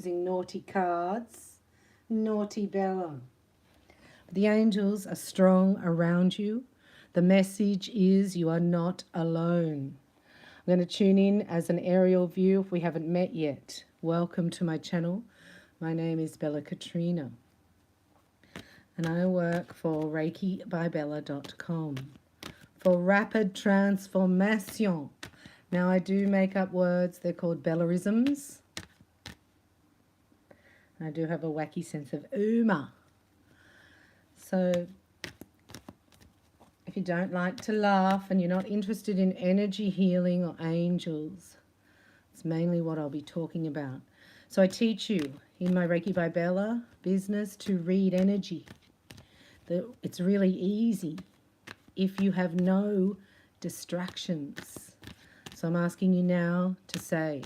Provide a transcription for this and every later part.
Using naughty cards, naughty Bella. The angels are strong around you. The message is you are not alone. I'm going to tune in as an aerial view if we haven't met yet. Welcome to my channel. My name is Bella Katrina and I work for ReikiByBella.com for rapid transformation. Now I do make up words, they're called Bellarisms. I do have a wacky sense of humour. So if you don't like to laugh and you're not interested in energy healing or angels, it's mainly what I'll be talking about. So I teach you in my Reiki by Bella business to read energy. It's really easy if you have no distractions. So I'm asking you now to say,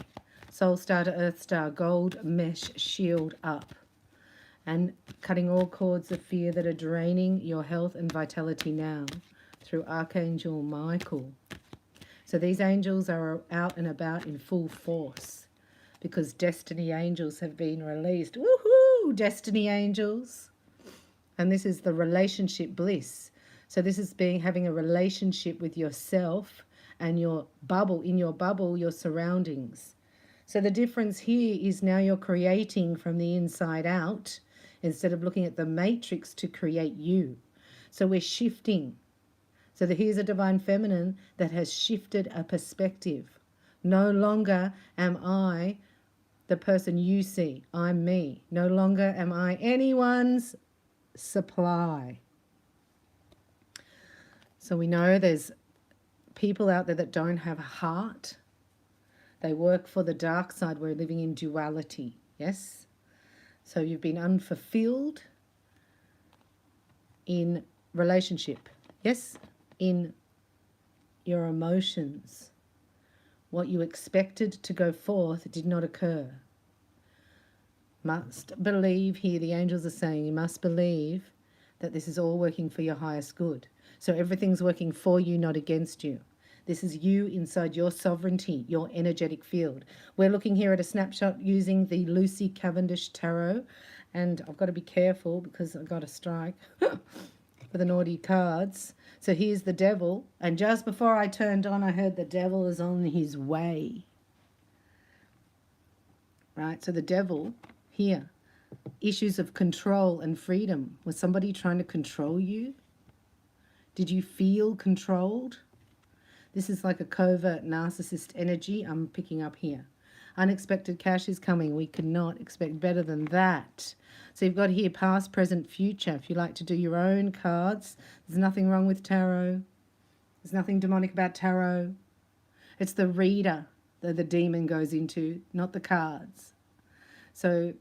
Soul Star to Earth Star, gold mesh shield up. And cutting all cords of fear that are draining your health and vitality now through Archangel Michael. So these angels are out and about in full force because destiny angels have been released. Woohoo! Destiny angels. And this is the relationship bliss. So this is having a relationship with yourself and your bubble, in your bubble, your surroundings. So the difference here is now you're creating from the inside out instead of looking at the matrix to create you. So we're shifting. So here's a divine feminine that has shifted a perspective. No longer am I the person you see. I'm me. No longer am I anyone's supply. So we know there's people out there that don't have a heart. They work for the dark side. We're living in duality. Yes? So you've been unfulfilled in relationship. Yes? In your emotions. What you expected to go forth did not occur. Must believe here, the angels are saying, you must believe that this is all working for your highest good. So everything's working for you, not against you. This is you inside your sovereignty, your energetic field. We're looking here at a snapshot using the Lucy Cavendish Tarot. And I've got to be careful because I've got to strike for the naughty cards. So here's the devil. And just before I turned on, I heard the devil is on his way. Right? So the devil here. Issues of control and freedom. Was somebody trying to control you? Did you feel controlled? This is like a covert narcissist energy I'm picking up here. Unexpected cash is coming. We cannot expect better than that. So you've got here past, present, future. If you like to do your own cards, there's nothing wrong with tarot. There's nothing demonic about tarot. It's the reader that the demon goes into, not the cards. So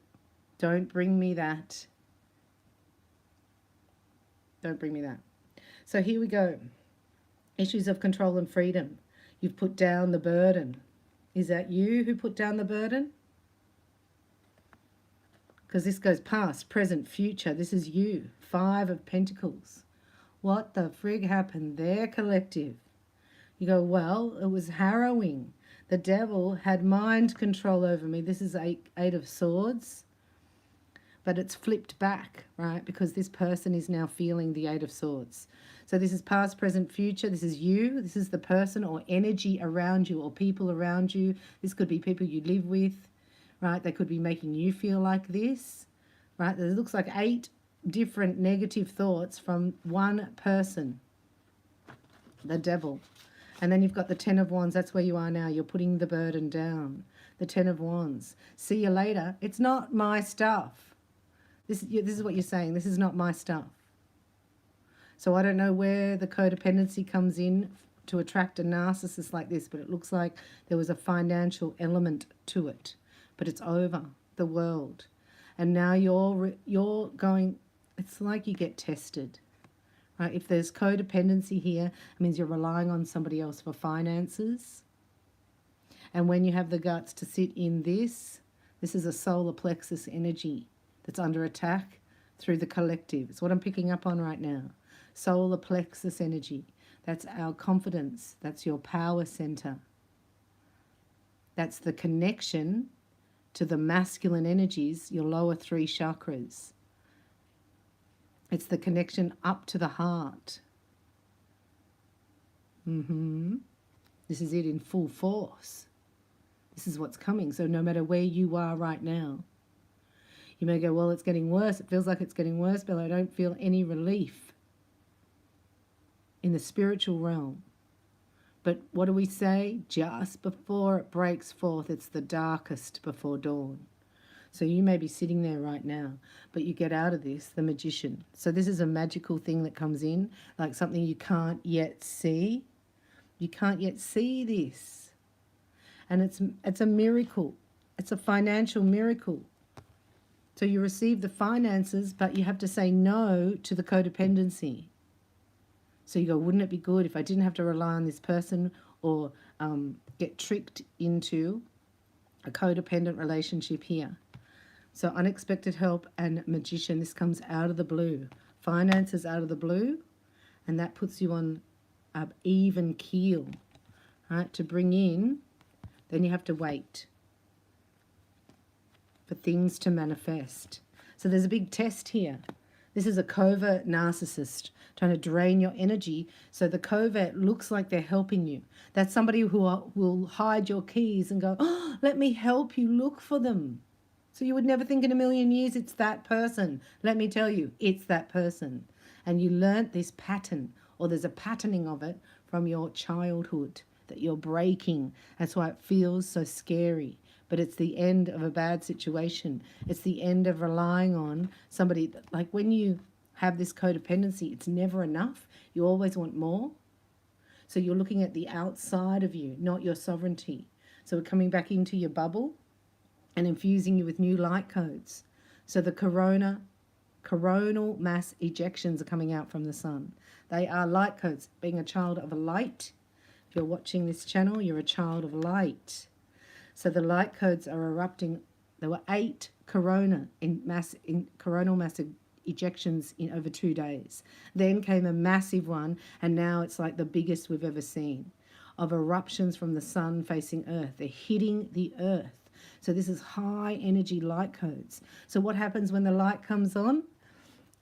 don't bring me that. Don't bring me that. So here we go. Issues of control and freedom. You've put down the burden. Is that you who put down the burden? Because this goes past, present, future. This is you. 5 of Pentacles. What the frig happened there, collective? You go, well, it was harrowing. The devil had mind control over me. This is 8 of Swords. But it's flipped back, right? Because this person is now feeling the 8 of Swords. So this is past, present, future. This is you. This is the person or energy around you or people around you. This could be people you live with, right? They could be making you feel like this, right? It looks like 8 different negative thoughts from one person, the devil. And then you've got the 10 of Wands. That's where you are now. You're putting the burden down. The 10 of Wands. See you later. It's not my stuff. This is what you're saying. This is not my stuff. So I don't know where the codependency comes in to attract a narcissist like this, but it looks like there was a financial element to it. But it's over, the world. And now you're going, it's like you get tested. Right? If there's codependency here, it means you're relying on somebody else for finances. And when you have the guts to sit in this is a solar plexus energy that's under attack through the collective. It's what I'm picking up on right now. Solar plexus energy. That's our confidence. That's your power center. That's the connection to the masculine energies, your lower 3 chakras. It's the connection up to the heart. This is it in full force. This is what's coming. So no matter where you are right now, you may go, well, it's getting worse. It feels like it's getting worse, but I don't feel any relief in the spiritual realm. But what do we say? Just before it breaks forth, it's the darkest before dawn. So you may be sitting there right now, but you get out of this, the Magician. So this is a magical thing that comes in, like something you can't yet see. You can't yet see this. And it's a miracle. It's a financial miracle. So you receive the finances, but you have to say no to the codependency. So you go, wouldn't it be good if I didn't have to rely on this person or get tricked into a codependent relationship here? So unexpected help and Magician, this comes out of the blue. Finances out of the blue, and that puts you on an even keel, right? To bring in, then you have to wait for things to manifest. So there's a big test here. This is a covert narcissist trying to drain your energy. So the covert looks like they're helping you. That's somebody who will hide your keys and go, oh, let me help you look for them. So you would never think in a million years it's that person. Let me tell you, it's that person. And you learnt this pattern, or there's a patterning of it from your childhood that you're breaking. That's why it feels so scary. But it's the end of a bad situation. It's the end of relying on somebody. Like when you have this codependency, it's never enough. You always want more. So you're looking at the outside of you, not your sovereignty. So we're coming back into your bubble and infusing you with new light codes. So the coronal mass ejections are coming out from the sun. They are light codes. Being a child of light, if you're watching this channel, you're a child of light. So the light codes are erupting. There were 8 coronal mass ejections in over 2 days. Then came a massive one, and now it's like the biggest we've ever seen, of eruptions from the sun facing Earth. They're hitting the Earth. So this is high energy light codes. So what happens when the light comes on?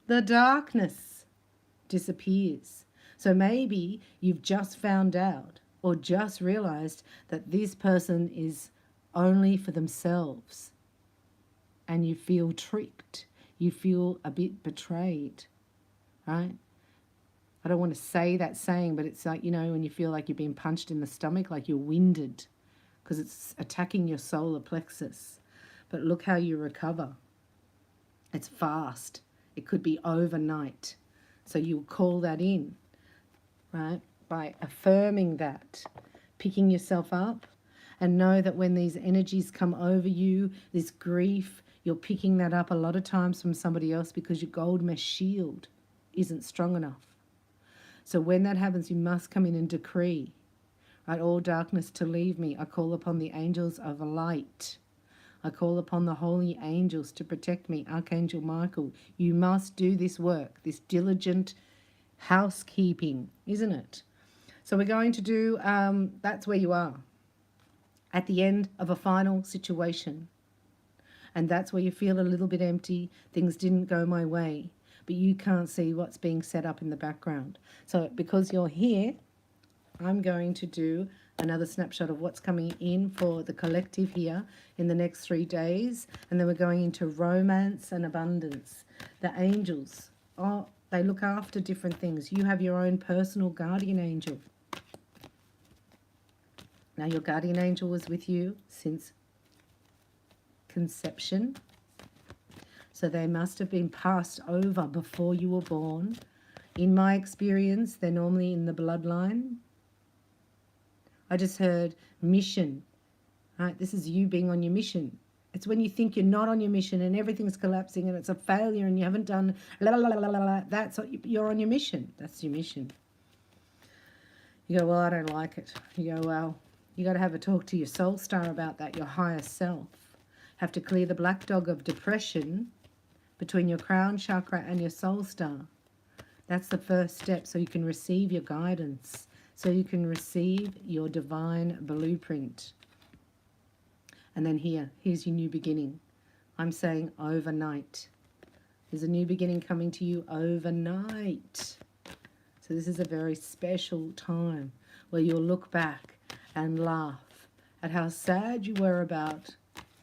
The darkness disappears. So maybe you've just found out or just realized that this person is only for themselves, and you feel tricked. You feel a bit betrayed, right? I don't want to say that saying, but it's like, you know, when you feel like you're being punched in the stomach, like you're winded, because it's attacking your solar plexus. But look how you recover. It's fast. It could be overnight. So you call that in, right? By affirming that, picking yourself up, and know that when these energies come over you, this grief, you're picking that up a lot of times from somebody else because your gold mesh shield isn't strong enough. So when that happens, you must come in and decree, right? All darkness to leave me. I call upon the angels of light. I call upon the holy angels to protect me. Archangel Michael, you must do this work, this diligent housekeeping, isn't it? So we're going to do, that's where you are, at the end of a final situation. And that's where you feel a little bit empty. Things didn't go my way, but you can't see what's being set up in the background. So because you're here, I'm going to do another snapshot of what's coming in for the collective here in the next 3 days. And then we're going into romance and abundance. The angels, oh, they look after different things. You have your own personal guardian angel. Now, your guardian angel was with you since conception. So they must have been passed over before you were born. In my experience, they're normally in the bloodline. I just heard mission. Right? This is you being on your mission. It's when you think you're not on your mission and everything's collapsing and it's a failure and you haven't done la la la la la la. That's what you're on your mission. That's your mission. You go, well, I don't like it. You go, well, you got to have a talk to your soul star about that, your higher self. Have to clear the black dog of depression between your crown chakra and your soul star. That's the first step, so you can receive your guidance, so you can receive your divine blueprint. And then here's your new beginning. I'm saying overnight. There's a new beginning coming to you overnight. So this is a very special time where you'll look back and laugh at how sad you were about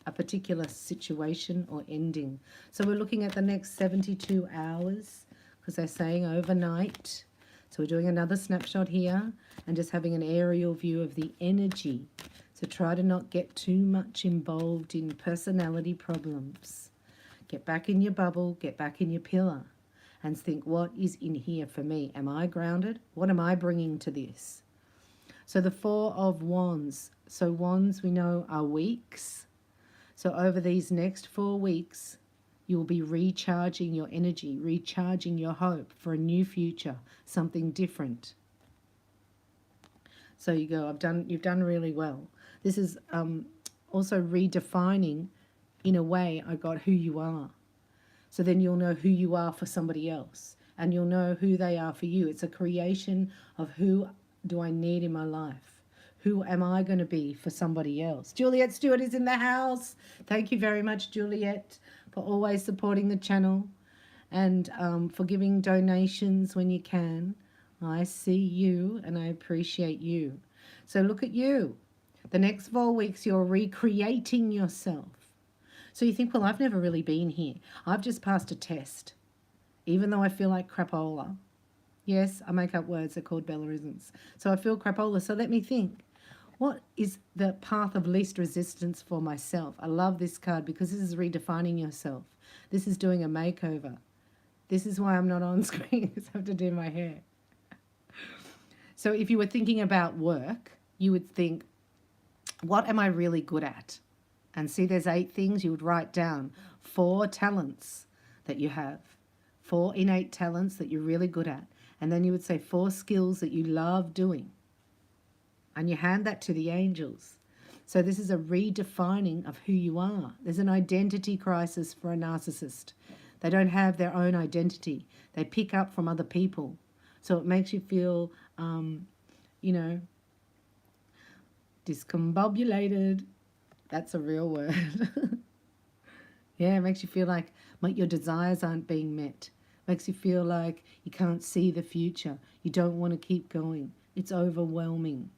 a particular situation or ending. So we're looking at the next 72 hours because they're saying overnight. So we're doing another snapshot here and just having an aerial view of the energy. So try to not get too much involved in personality problems. Get back in your bubble, get back in your pillar and think, what is in here for me? Am I grounded? What am I bringing to this? So the Four of Wands. So wands we know are weeks. So over these next 4 weeks, you'll be recharging your energy, recharging your hope for a new future, something different. So you go, you've done really well. This is also redefining, in a way, I got who you are. So then you'll know who you are for somebody else, and you'll know who they are for you. It's a creation of who do I need in my life? Who am I going to be for somebody else? Juliet Stewart is in the house. Thank you very much, Juliet, for always supporting the channel and for giving donations when you can. I see you and I appreciate you. So look at you. The next 4 weeks, you're recreating yourself. So you think, well, I've never really been here. I've just passed a test, even though I feel like crapola. Yes, I make up words. They're called Bellarisms. So I feel crapola. So let me think. What is the path of least resistance for myself? I love this card because this is redefining yourself. This is doing a makeover. This is why I'm not on screen because I have to do my hair. So if you were thinking about work, you would think, what am I really good at? And see, there's 8 things you would write down. 4 talents that you have. 4 innate talents that you're really good at. And then you would say 4 skills that you love doing. And you hand that to the angels. So this is a redefining of who you are. There's an identity crisis for a narcissist. They don't have their own identity. They pick up from other people. So it makes you feel, you know, discombobulated. That's a real word. Yeah, it makes you feel like your desires aren't being met. Makes you feel like you can't see the future. You don't want to keep going. It's overwhelming.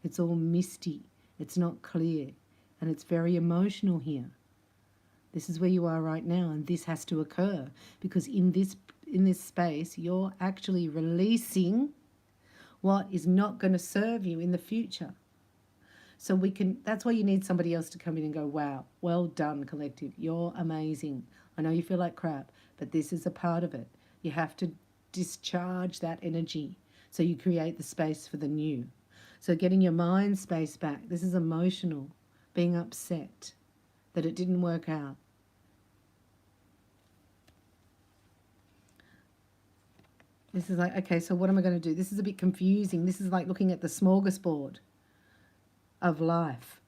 It's all misty. It's not clear. And it's very emotional here. This is where you are right now, and this has to occur because in this space, you're actually releasing what is not going to serve you in the future. So that's why you need somebody else to come in and go, wow, well done, collective. You're amazing. I know you feel like crap, but this is a part of it. You have to discharge that energy so you create the space for the new. So getting your mind space back. This is emotional, being upset that it didn't work out. This is like, okay, so what am I going to do? This is a bit confusing. This is like looking at the smorgasbord of life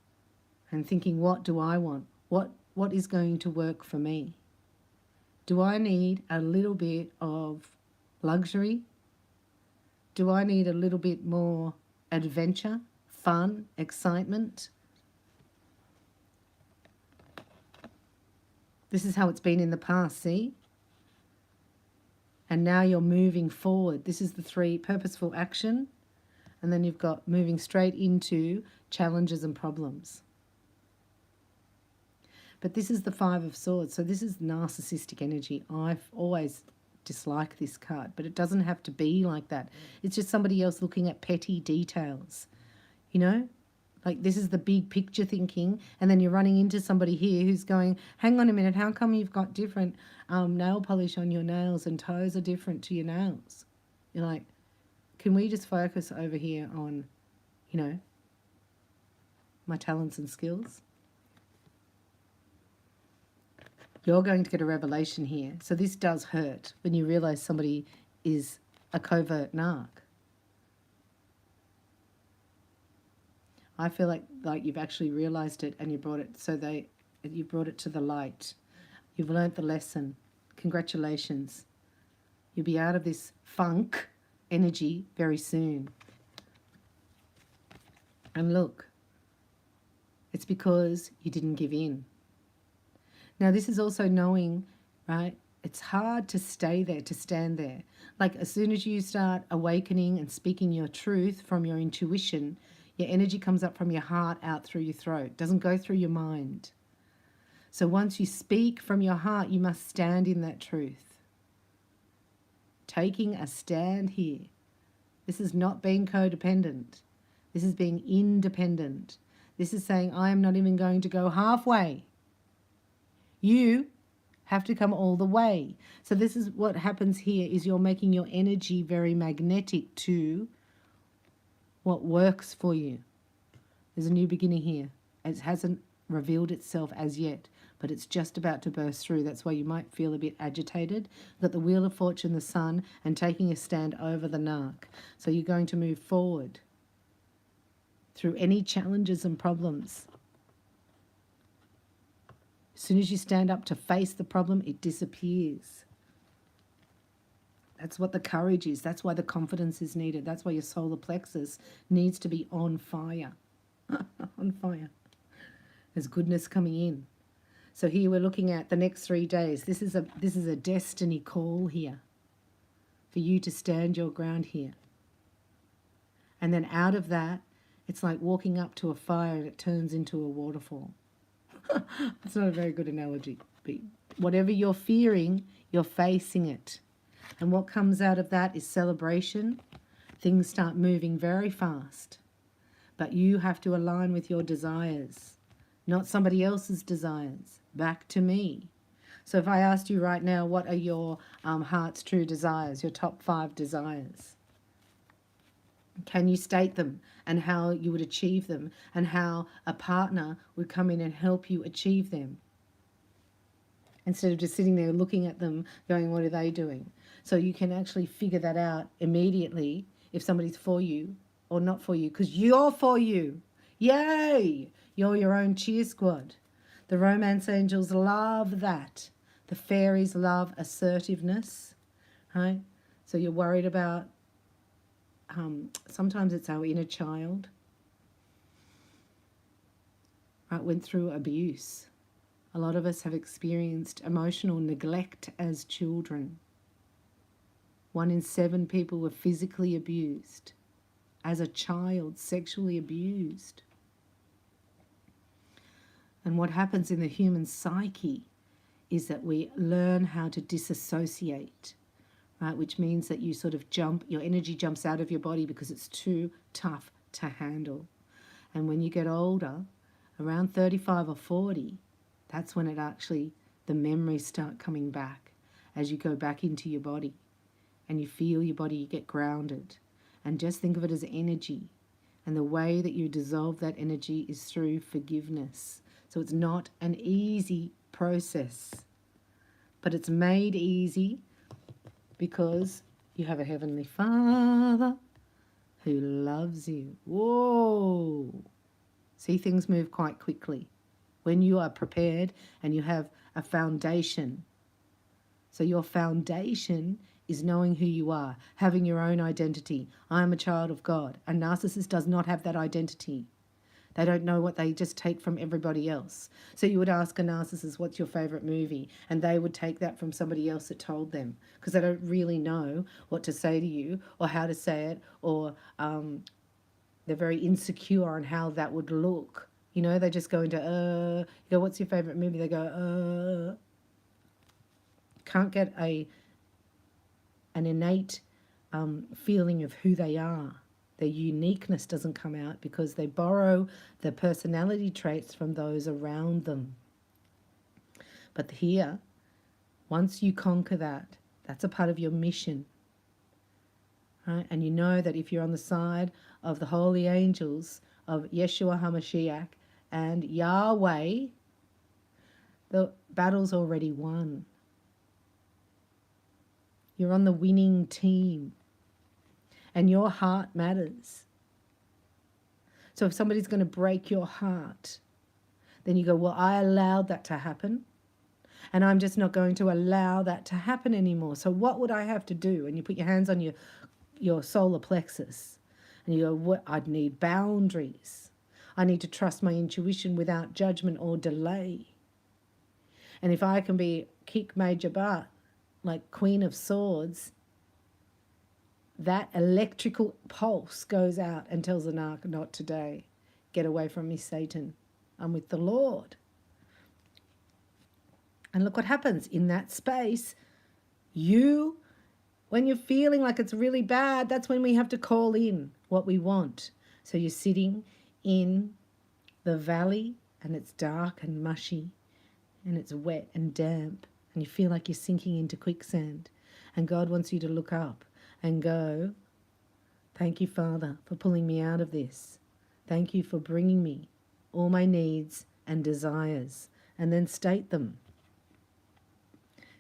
and thinking, what do I want? What is going to work for me? Do I need a little bit of luxury? Do I need a little bit more adventure, fun, excitement? This is how it's been in the past, see? And now you're moving forward. This is the 3, purposeful action. And then you've got moving straight into challenges and problems. But this is the 5 of Swords. So this is narcissistic energy. I've always disliked this card, but it doesn't have to be like that. It's just somebody else looking at petty details. You know? Like this is the big picture thinking, and then you're running into somebody here who's going, hang on a minute, how come you've got different nail polish on your nails and toes are different to your nails? You're like, can we just focus over here on, you know, my talents and skills? You're going to get a revelation here. So this does hurt when you realize somebody is a covert narc. I feel like you've actually realized it and you brought it, you brought it to the light. You've learnt the lesson. Congratulations. You'll be out of this funk energy very soon. And look, It's because you didn't give in. Now, this is also knowing, right? It's hard to stay there, to stand there. Like as soon as you start awakening and speaking your truth from your intuition, your energy comes up from your heart out through your throat. It doesn't go through your mind. So once you speak from your heart, you must stand in that truth. Taking a stand here. This is not being codependent. This is being independent. This is saying, I am not even going to go halfway. You have to come all the way. So this is what happens here, is you're making your energy very magnetic to what works for you. There's a new beginning here. It hasn't revealed itself as yet, but it's just about to burst through. That's why you might feel a bit agitated. You've got the Wheel of Fortune, the Sun, and taking a stand over the Narc. So you're going to move forward through any challenges and problems. As soon as you stand up to face the problem, it disappears. That's what the courage is. That's why the confidence is needed. That's why your solar plexus needs to be on fire. On fire. There's goodness coming in. So here we're looking at the next 3 days. This is a destiny call here for you to stand your ground here. And then out of that, it's like walking up to a fire and it turns into a waterfall. It's not a very good analogy. But whatever you're fearing, you're facing it. And what comes out of that is celebration. Things start moving very fast. But you have to align with your desires, not somebody else's desires. Back to me. So if I asked you right now, what are your heart's true desires, your top 5 desires? Can you state them and how you would achieve them and how a partner would come in and help you achieve them? Instead of just sitting there looking at them going, what are they doing? So you can actually figure that out immediately if somebody's for you or not for you, because you're for you. Yay! You're your own cheer squad. The romance angels love that. The fairies love assertiveness, right? So you're worried about, sometimes it's our inner child, right? Went through abuse. A lot of us have experienced emotional neglect as children. 1 in 7 people were physically abused. As a child, sexually abused. And what happens in the human psyche is that we learn how to disassociate, right? Which means that you sort of your energy jumps out of your body because it's too tough to handle. And when you get older, around 35 or 40, that's when the memories start coming back as you go back into your body and you feel your body, you get grounded. And just think of it as energy. And the way that you dissolve that energy is through forgiveness. So it's not an easy process, but it's made easy because you have a Heavenly Father who loves you. Whoa! See, things move quite quickly when you are prepared and you have a foundation. So your foundation is knowing who you are, having your own identity. I am a child of God. A narcissist does not have that identity. They don't know what they just take from everybody else. So you would ask a narcissist, what's your favorite movie? And they would take that from somebody else that told them, because they don't really know what to say to you or how to say it, or they're very insecure on how that would look. You know, they just go into, you go, what's your favorite movie? They go, Can't get an innate feeling of who they are. Their uniqueness doesn't come out because they borrow the personality traits from those around them. But here, once you conquer that, that's a part of your mission. Right? And you know that if you're on the side of the holy angels of Yeshua HaMashiach and Yahweh, the battle's already won. You're on the winning team. And your heart matters. So if somebody's going to break your heart, then you go, well, I allowed that to happen, and I'm just not going to allow that to happen anymore. So what would I have to do? And you put your hands on your solar plexus, and you go, what? I'd need boundaries. I need to trust my intuition without judgment or delay. And if I can be kick major butt, like Queen of Swords, that electrical pulse goes out and tells the narc, not today. Get away from me, Satan. I'm with the Lord. And look what happens in that space. When you're feeling like it's really bad, that's when we have to call in what we want. So you're sitting in the valley and it's dark and mushy and it's wet and damp and you feel like you're sinking into quicksand. And God wants you to look up and go, thank you, Father, for pulling me out of this. Thank you for bringing me all my needs and desires, and then state them.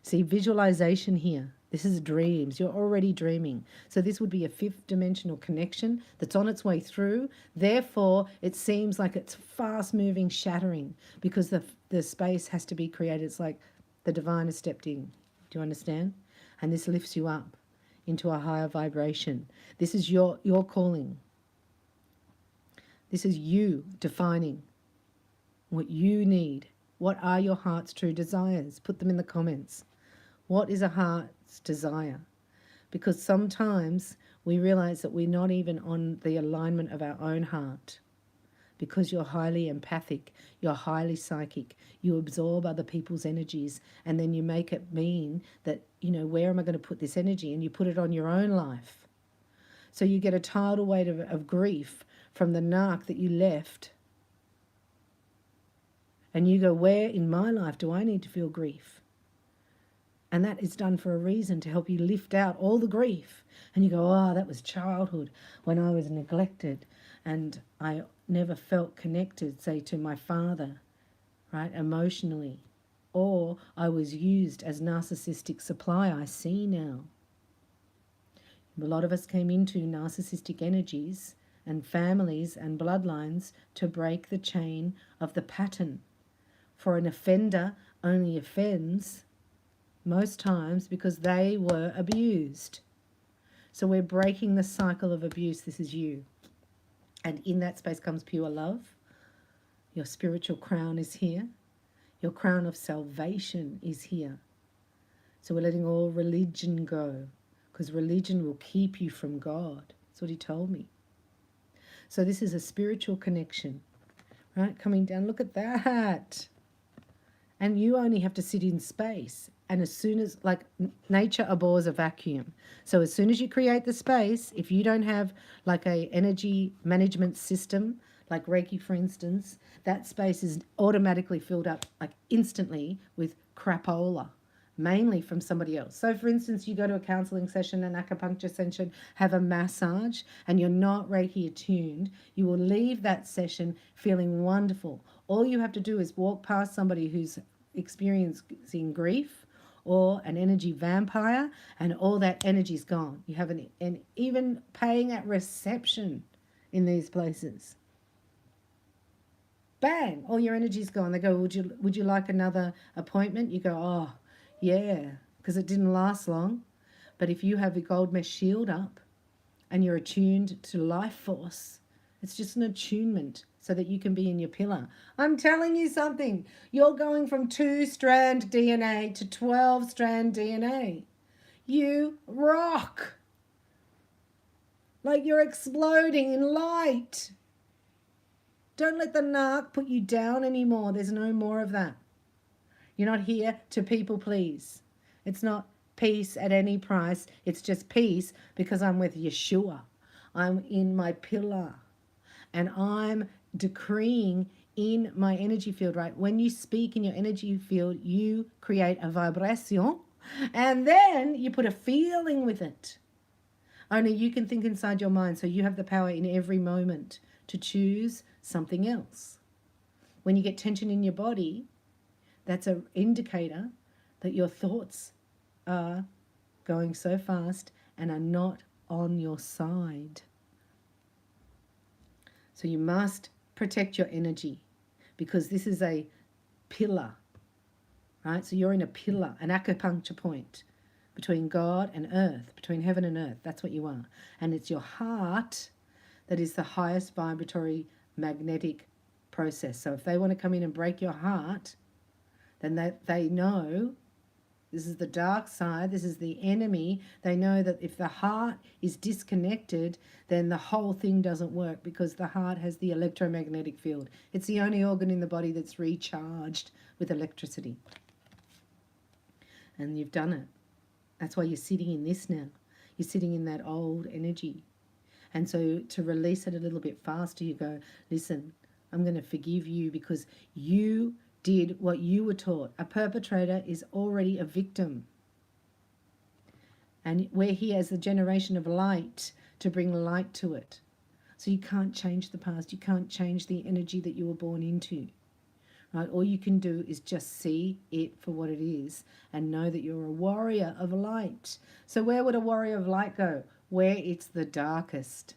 See, visualization here. This is dreams. You're already dreaming. So this would be a fifth dimensional connection that's on its way through. Therefore, it seems like it's fast-moving, shattering, because the space has to be created. It's like the divine has stepped in. Do you understand? And this lifts you up into a higher vibration. This is your calling. This is you defining what you need. What are your heart's true desires? Put them in the comments. What is a heart's desire? Because sometimes we realize that we're not even on the alignment of our own heart. Because you're highly empathic, you're highly psychic, you absorb other people's energies, and then you make it mean that, where am I going to put this energy? And you put it on your own life. So you get a tidal weight of grief from the narc that you left. And you go, where in my life do I need to feel grief? And that is done for a reason, to help you lift out all the grief. And you go, oh, that was childhood when I was neglected and I never felt connected, say, to my father, right, emotionally. Or I was used as narcissistic supply. I see now. A lot of us came into narcissistic energies and families and bloodlines to break the chain of the pattern. For an offender only offends most times because they were abused. So we're breaking the cycle of abuse. This is you. And in that space comes pure love. Your spiritual crown is here. Your crown of salvation is here. So we're letting all religion go, because religion will keep you from God. That's what he told me. So this is a spiritual connection, right? Coming down, look at that. And you only have to sit in space. And as soon as, like, nature abhors a vacuum. So as soon as you create the space, if you don't have like a energy management system, like Reiki, for instance, that space is automatically filled up, like instantly, with crapola, mainly from somebody else. So for instance, you go to a counseling session, an acupuncture session, have a massage, and you're not Reiki attuned, you will leave that session feeling wonderful. All you have to do is walk past somebody who's experiencing grief or an energy vampire, and all that energy's gone. You have an even paying at reception in these places. Bang, all your energy's gone. They go, would you like another appointment? You go, oh, yeah, because it didn't last long. But if you have a gold mesh shield up and you're attuned to life force, it's just an attunement so that you can be in your pillar. I'm telling you something. You're going from 2-strand DNA to 12-strand DNA. You rock. Like you're exploding in light. Don't let the narc put you down anymore. There's no more of that. You're not here to people please. It's not peace at any price. It's just peace because I'm with Yeshua. I'm in my pillar. And I'm decreeing in my energy field, right? When you speak in your energy field, you create a vibration and then you put a feeling with it. Only you can think inside your mind, so you have the power in every moment to choose something else. When you get tension in your body, that's an indicator that your thoughts are going so fast and are not on your side. So you must protect your energy because this is a pillar, right? So you're in a pillar, an acupuncture point between God and earth, between heaven and earth. That's what you are. And it's your heart that is the highest vibratory magnetic process. So if they want to come in and break your heart, then they know this is the dark side, this is the enemy. They know that if the heart is disconnected, then the whole thing doesn't work, because the heart has the electromagnetic field. It's the only organ in the body that's recharged with electricity. And you've done it. That's why you're sitting in this now. You're sitting in that old energy. And so to release it a little bit faster, you go, listen, I'm going to forgive you because you did what you were taught. A perpetrator is already a victim. And we're here as the generation of light to bring light to it. So you can't change the past. You can't change the energy that you were born into. Right? All you can do is just see it for what it is and know that you're a warrior of light. So where would a warrior of light go? Where it's the darkest.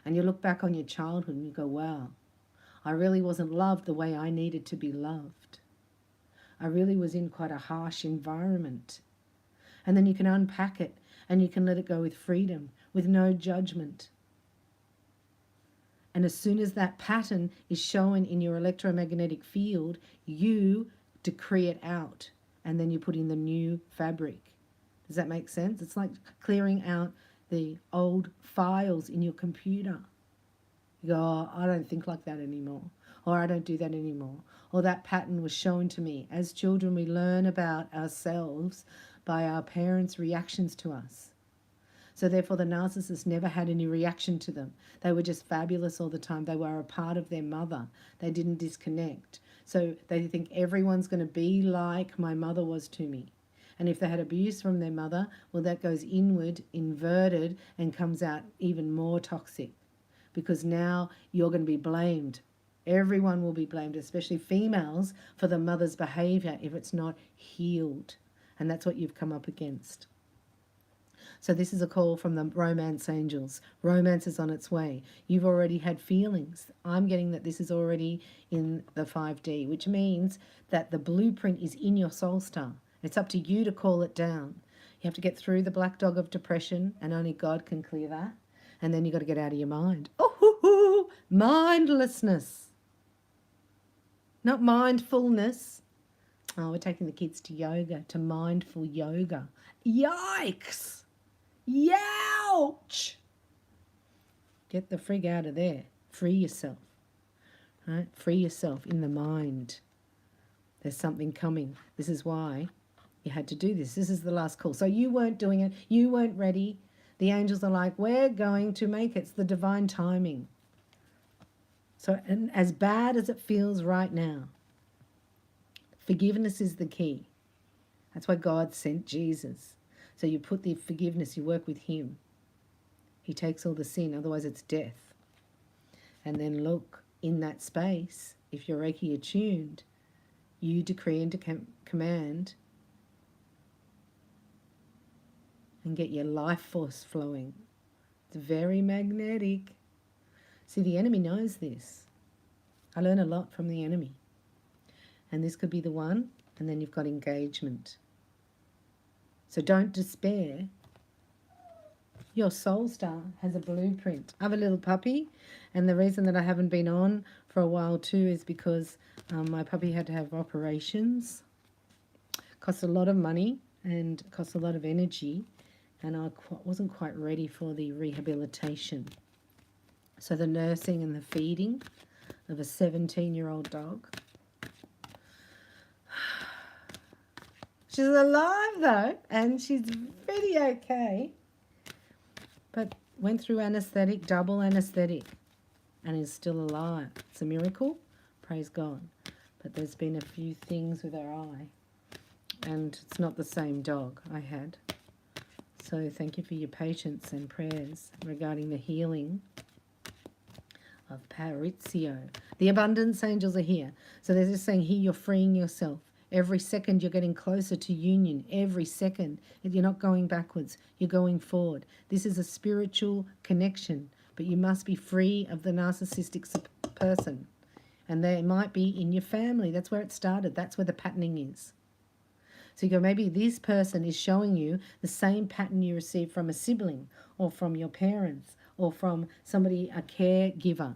And you look back on your childhood and you go, wow, I really wasn't loved the way I needed to be loved. I really was in quite a harsh environment. And then you can unpack it and you can let it go with freedom, with no judgment. And as soon as that pattern is shown in your electromagnetic field, you decree it out and then you put in the new fabric. Does that make sense? It's like clearing out the old files in your computer. You go, oh, I don't think like that anymore, or I don't do that anymore, or that pattern was shown to me. As children, we learn about ourselves by our parents' reactions to us. So therefore the narcissist never had any reaction to them. They were just fabulous all the time. They were a part of their mother. They didn't disconnect. So they think everyone's going to be like my mother was to me. And if they had abuse from their mother, well, that goes inward, inverted, and comes out even more toxic. Because now you're going to be blamed. Everyone will be blamed, especially females, for the mother's behavior if it's not healed. And that's what you've come up against. So this is a call from the romance angels. Romance is on its way. You've already had feelings. I'm getting that this is already in the 5D, which means that the blueprint is in your soul star. It's up to you to call it down. You have to get through the black dog of depression, and only God can clear that. And then you've got to get out of your mind. Oh, mindlessness. Not mindfulness. Oh, we're taking the kids to yoga, to mindful yoga. Yikes. Youch. Get the frig out of there. Free yourself. Right? Free yourself in the mind. There's something coming. This is why you had to do this. This is the last call. So you weren't doing it. You weren't ready. The angels are like, we're going to make it. It's the divine timing. So, and as bad as it feels right now, forgiveness is the key. That's why God sent Jesus. So you put the forgiveness, you work with him. He takes all the sin, otherwise it's death. And then look, in that space, if you're Reiki attuned, you decree and command and get your life force flowing. It's very magnetic. See, the enemy knows this. I learn a lot from the enemy. And this could be the one, and then you've got engagement. So don't despair. Your soul star has a blueprint. I have a little puppy, and the reason that I haven't been on for a while too is because my puppy had to have operations. Cost a lot of money and cost a lot of energy. And I wasn't quite ready for the rehabilitation. So the nursing and the feeding of a 17-year-old dog. She's alive though, and she's pretty okay. But went through anaesthetic, double anaesthetic, and is still alive. It's a miracle, praise God. But there's been a few things with her eye, and it's not the same dog I had. So thank you for your patience and prayers regarding the healing of Parizio. The abundance angels are here. So they're just saying here you're freeing yourself. Every second you're getting closer to union. Every second. You're not going backwards. You're going forward. This is a spiritual connection. But you must be free of the narcissistic person. And they might be in your family. That's where it started. That's where the patterning is. So you go, maybe this person is showing you the same pattern you received from a sibling or from your parents or from somebody, a caregiver.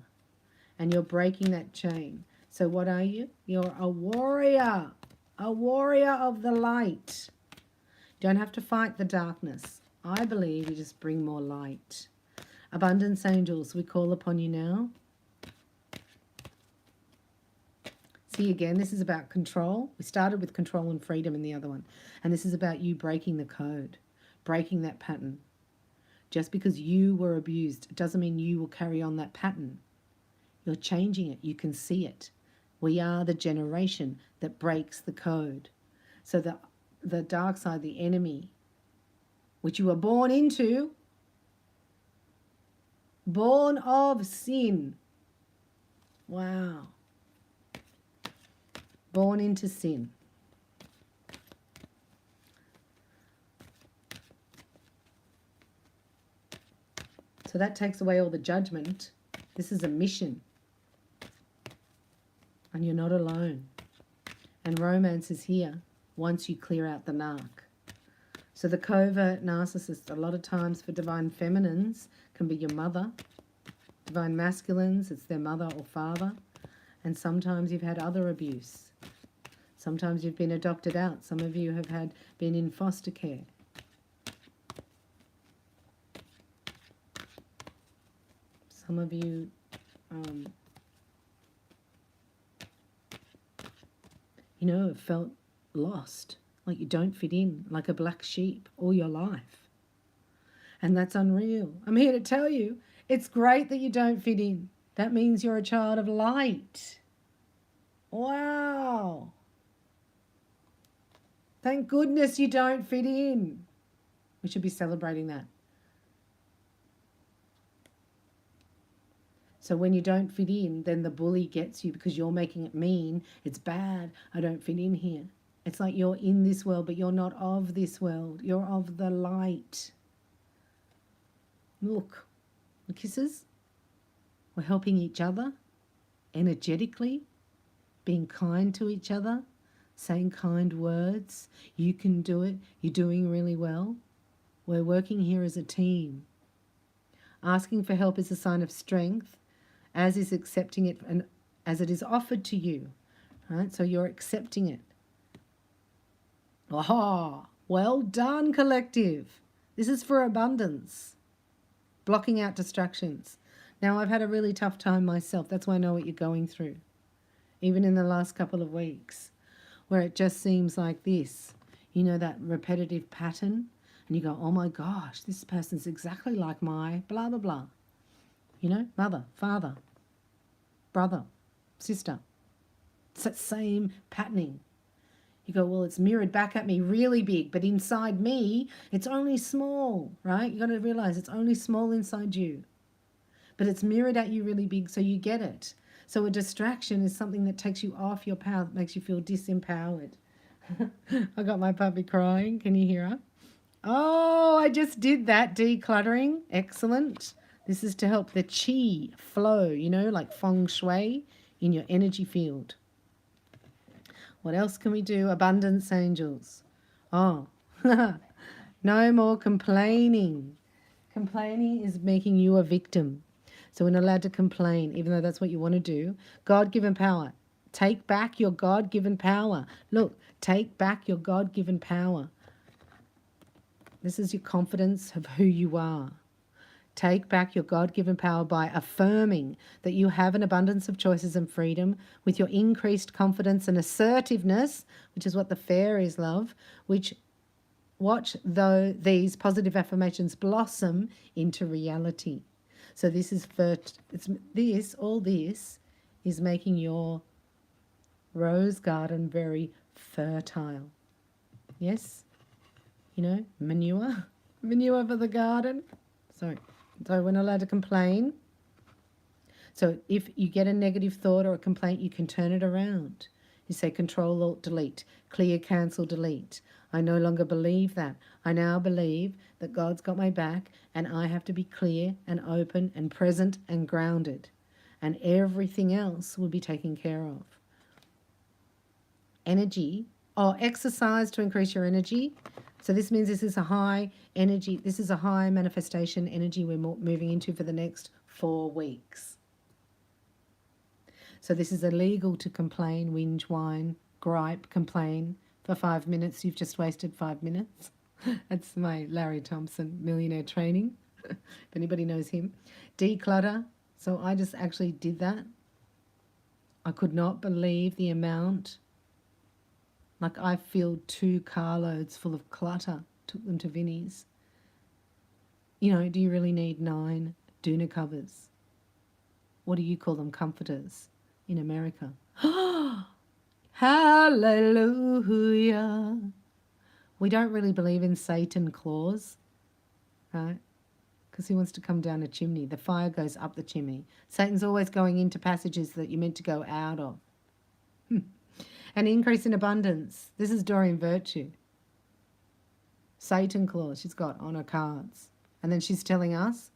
and you're breaking that chain. So what are you? You're a warrior of the light. You don't have to fight the darkness. I believe you just bring more light. Abundance angels, we call upon you now. See, again, this is about control. We started with control and freedom in the other one. And this is about you breaking the code, breaking that pattern. Just because you were abused, it doesn't mean you will carry on that pattern. You're changing it. You can see it. We are the generation that breaks the code. So the dark side, the enemy, which you were born into, born of sin. Wow. Born into sin. So that takes away all the judgment. This is a mission. And you're not alone. And romance is here once you clear out the narc. So the covert narcissist, a lot of times for divine feminines, can be your mother. Divine masculines, it's their mother or father. And sometimes you've had other abuse. Sometimes you've been adopted out. Some of you have been in foster care. Some of you have felt lost, like you don't fit in, like a black sheep all your life. And that's unreal. I'm here to tell you, it's great that you don't fit in. That means you're a child of light. Wow. Thank goodness you don't fit in. We should be celebrating that. So when you don't fit in, then the bully gets you because you're making it mean. It's bad. I don't fit in here. It's like you're in this world, but you're not of this world. You're of the light. Look, the kisses. We're helping each other energetically, being kind to each other, saying kind words. You can do it. You're doing really well. We're working here as a team. Asking for help is a sign of strength, as is accepting it and as it is offered to you. Right? So you're accepting it. Aha! Well done, collective. This is for abundance. Blocking out distractions. Now, I've had a really tough time myself. That's why I know what you're going through. Even in the last couple of weeks, where it just seems like this. You know, that repetitive pattern? And you go, oh my gosh, this person's exactly like my blah, blah, blah. You know, mother, father, brother, sister. It's that same patterning. You go, well, it's mirrored back at me really big, but inside me, it's only small, right? You got to realize it's only small inside you. But it's mirrored at you really big, so you get it. So a distraction is something that takes you off your power, that makes you feel disempowered. I got my puppy crying. Can you hear her? Oh, I just did that decluttering. Excellent. This is to help the chi flow, you know, like feng shui in your energy field. What else can we do? Abundance angels. Oh, no more complaining. Complaining is making you a victim. So we're not allowed to complain, even though that's what you want to do. God-given power. Take back your God-given power. Look, take back your God-given power. This is your confidence of who you are. Take back your God-given power by affirming that you have an abundance of choices and freedom with your increased confidence and assertiveness, which is what the fairies love, which watch though these positive affirmations blossom into reality. So this is all this is making your rose garden very fertile. Yes? You know, manure for the garden. So we're not allowed to complain. So if you get a negative thought or a complaint, you can turn it around. You say Control, Alt, Delete, clear, cancel, delete. I no longer believe that. I now believe that God's got my back and I have to be clear and open and present and grounded. And everything else will be taken care of. Energy, exercise to increase your energy. So this means this is a high energy, this is a high manifestation energy we're moving into for the next 4 weeks. So this is illegal to complain, whinge, whine, gripe, complain for 5 minutes. You've just wasted 5 minutes. That's my Larry Thompson millionaire training, if anybody knows him. Declutter. So I just actually did that. I could not believe the amount. Like I filled 2 carloads full of clutter, took them to Vinnie's. You know, do you really need 9 doona covers? What do you call them? Comforters in America. Hallelujah. We don't really believe in Satan claws, right? Because he wants to come down a chimney. The fire goes up the chimney. Satan's always going into passages that you're meant to go out of. An increase in abundance. This is Doreen Virtue. Satan clause she's got on her cards. And then she's telling us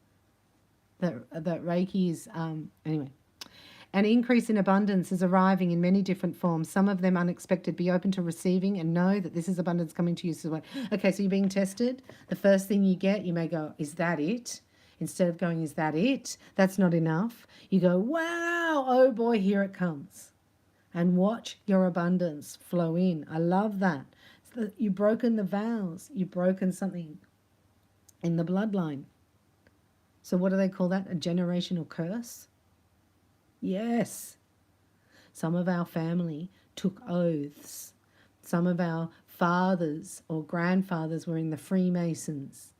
that Reiki is, anyway. An increase in abundance is arriving in many different forms, some of them unexpected. Be open to receiving and know that this is abundance coming to you. So, okay, so you're being tested. The first thing you get, you may go, is that it? Instead of going, is that it? That's not enough. You go, wow, oh boy, here it comes. And watch your abundance flow in. I love that. So you've broken the vows. You've broken something in the bloodline. So what do they call that? A generational curse? Yes. Some of our family took oaths. Some of our fathers or grandfathers were in the Freemasons.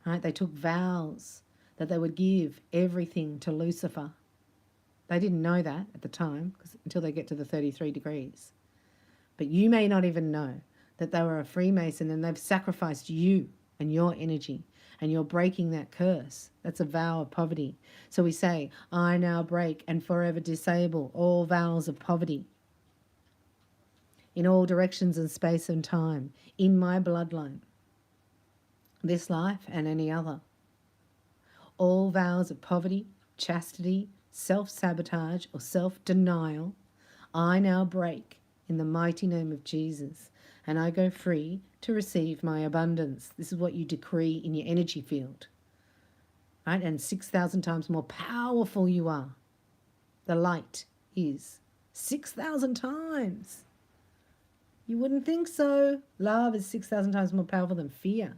Right? They took vows that they would give everything to Lucifer. They didn't know that at the time until they get to the 33 degrees. But you may not even know that they were a Freemason and they've sacrificed you and your energy, and you're breaking that curse. That's a vow of poverty. So we say, I now break and forever disable all vows of poverty in all directions and space and time, in my bloodline, this life and any other. All vows of poverty, chastity, self-sabotage or self-denial, I now break in the mighty name of Jesus, and I go free to receive my abundance. This is what you decree in your energy field, right? And 6,000 times more powerful you are. The light is 6,000 times. You wouldn't think so. Love is 6,000 times more powerful than fear.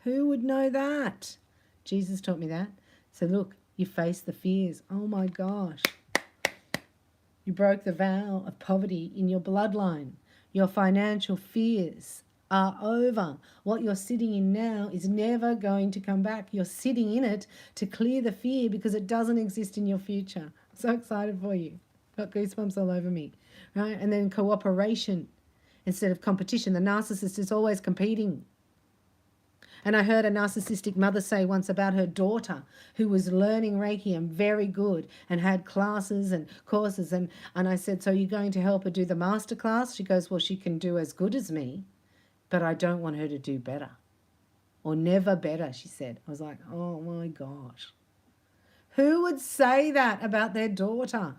Who would know that? Jesus taught me that. So look, you face the fears. Oh my gosh. You broke the vow of poverty in your bloodline. Your financial fears are over. What you're sitting in now is never going to come back. You're sitting in it to clear the fear because it doesn't exist in your future. I'm so excited for you. Got goosebumps all over me, right? And then cooperation instead of competition. The narcissist is always competing. And I heard a narcissistic mother say once about her daughter who was learning Reiki and very good and had classes and courses. And I said, so you're going to help her do the master class? She goes, well, she can do as good as me, but I don't want her to do better or never better, she said. I was like, oh my gosh. Who would say that about their daughter?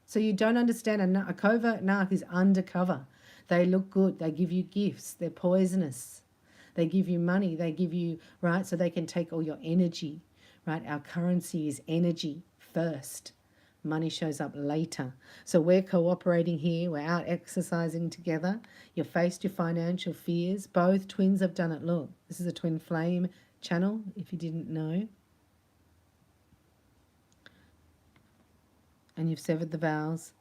So you don't understand, a covert narc is undercover. They look good. They give you gifts. They're poisonous. They give you money, they give you, right, so they can take all your energy, right? Our currency is energy first. Money shows up later. So we're cooperating here. We're out exercising together. You faced your financial fears. Both twins have done it. Look, this is a twin flame channel, if you didn't know. And you've severed the vows.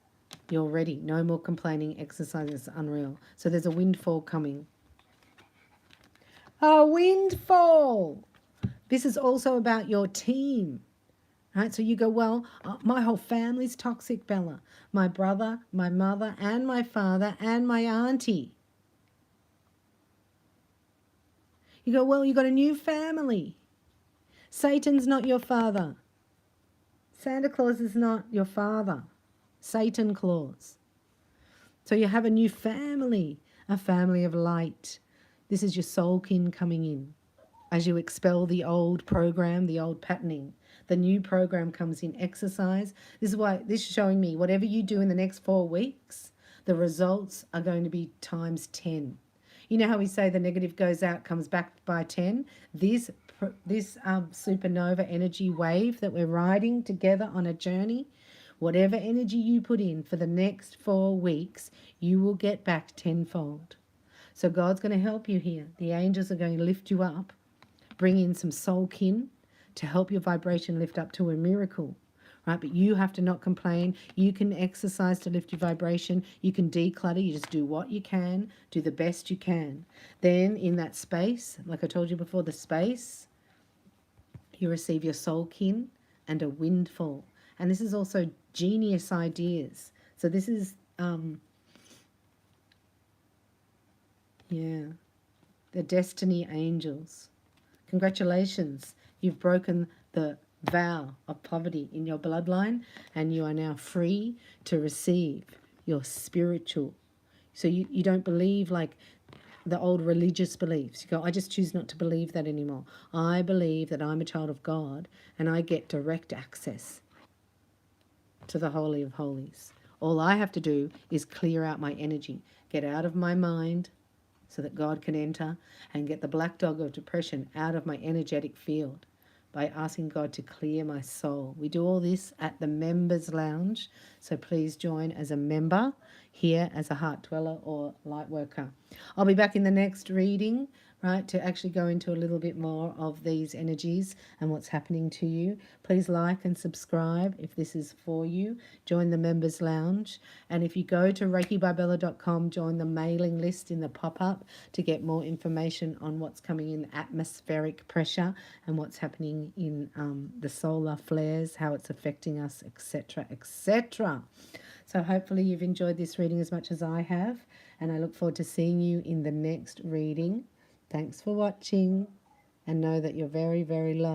You're ready. No more complaining, exercising. It's unreal. So there's a windfall coming. A windfall. This is also about your team, right? So you go, well, my whole family's toxic, Bella. My brother, my mother, and my father, and my auntie. You go, well, you got a new family. Satan's not your father. Santa Claus is not your father. Satan Claus. So you have a new family, a family of light. This is your soul kin coming in. As you expel the old program, the old patterning, the new program comes in. Exercise. This is showing me whatever you do in the next 4 weeks, the results are going to be times 10. You know how we say the negative goes out, comes back by 10? This supernova energy wave that we're riding together on a journey, Whatever energy you put in for the next 4 weeks, you will get back tenfold. So God's going to help you here. The angels are going to lift you up, bring in some soul kin to help your vibration lift up to a miracle. Right? But you have to not complain. You can exercise to lift your vibration. You can declutter. You just do what you can, do the best you can. Then in that space, like I told you before, the space, you receive your soul kin and a windfall. And this is also genius ideas. So this is, the destiny angels. Congratulations. You've broken the vow of poverty in your bloodline, and you are now free to receive your spiritual. So you don't believe like the old religious beliefs. You go, I just choose not to believe that anymore. I believe that I'm a child of God and I get direct access to the Holy of Holies. All I have to do is clear out my energy, get out of my mind so that God can enter, and get the black dog of depression out of my energetic field by asking God to clear my soul. We do all this at the Members Lounge, so please join as a member here as a heart dweller or light worker. I'll be back in the next reading, right, to actually go into a little bit more of these energies and what's happening to you. Please like and subscribe if this is for you. Join the Members Lounge. And if you go to ReikiByBella.com, join the mailing list in the pop-up to get more information on what's coming in atmospheric pressure and what's happening in the solar flares, how it's affecting us, etc., etc. So hopefully you've enjoyed this reading as much as I have, and I look forward to seeing you in the next reading. Thanks for watching, and know that you're very, very loved.